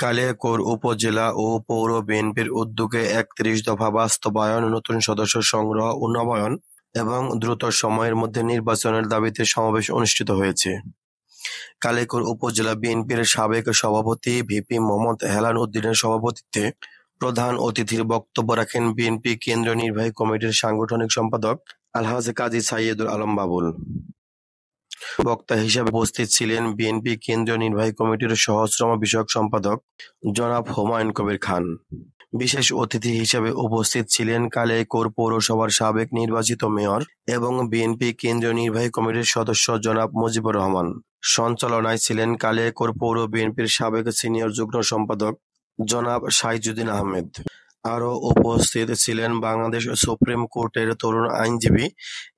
কালিয়াকৈর উপজেলা ও পৌর বিএনপির উদ্যোগে ৩১ দফা বাস্তবায়ন, নতুন সদস্য সংগ্রহ ও নবায়ন এবং দ্রুত সময়ের মধ্যে নির্বাচনের দাবিতে সমাবেশ অনুষ্ঠিত হয়েছে। কালিয়াকৈর উপজেলা বিএনপির সাবেক সভাপতি ভিপি মোহাম্মদ হেলাল উদ্দিনের সভাপতিত্বে প্রধান অতিথির বক্তব্য রাখেন বিএনপি কেন্দ্রীয় নির্বাহী কমিটির সাংগঠনিক সম্পাদক আলহাজ কাজী সাইয়েদুল আলম বাবুল। বক্তা হিসেবে উপস্থিত ছিলেন বিএনপি কেন্দ্রীয় নির্বাহী কমিটির সহ-শ্রম বিষয়ক সম্পাদক জনাব হুমায়ুন কবির খান। বিশেষ অতিথি হিসেবে উপস্থিত ছিলেন কালিয়াকৈর পৌরসভার সাবেক নির্বাচিত মেয়র এবং বিএনপি কেন্দ্রীয় নির্বাহী কমিটির সদস্য জনাব মুজিবুর রহমান। সঞ্চালনায় ছিলেন কালিয়াকৈর পৌর বিএনপির সাবেক সিনিয়র যুগ্ম সম্পাদক জনাব সাইজুদ্দিন আহমেদ। আরও উপস্থিত ছিলেন বাংলাদেশ সুপ্রিম কোর্টের তরুণ আইনজীবী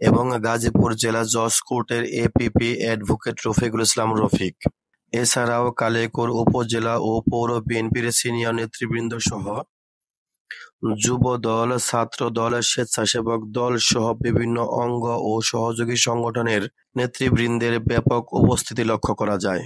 এবং গাজীপুর জেলা জজ কোর্টের এপিপি অ্যাডভোকেট রফিকুল ইসলাম রফিক। এছাড়াও কালিয়াকৈর উপজেলা ও পৌর বিএনপির সিনিয়র নেতৃবৃন্দ সহ যুব দল, ছাত্র দল, স্বেচ্ছাসেবক দল সহ বিভিন্ন অঙ্গ ও সহযোগী সংগঠনের নেতৃবৃন্দের ব্যাপক উপস্থিতি লক্ষ্য করা যায়।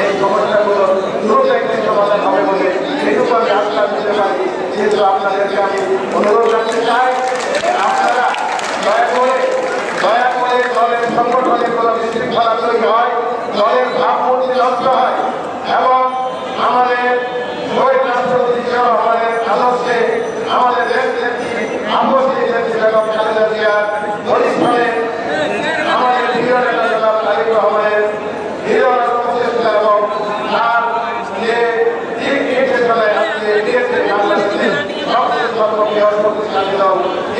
এই সমস্যাগুলো দ্রুত একটি সমাধান হবে বলে এটুকু আমি আশ্বাস দিতে পারি। যেহেতু আপনাদেরকে আমি অনুরোধ রাখতে চাই, আপনারা দয়া করে দলের সংগঠনের কোনো বিশৃঙ্খলা তৈরি হয়, দলের ভাবমূর্তি নষ্ট হয় এবং আমাদের শহীদ রাষ্ট্রপতি সহ আমাদের আদর্শে আমাদের দেশনেত্রী আপসী নেত্রী বেগম খালেদা জিয়ার পরিশ্রমে আমাদের প্রিয় নেতা জনাব তারেক রহমানের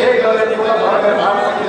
এই দলের কোনো ধরনের ভাবমূর্তি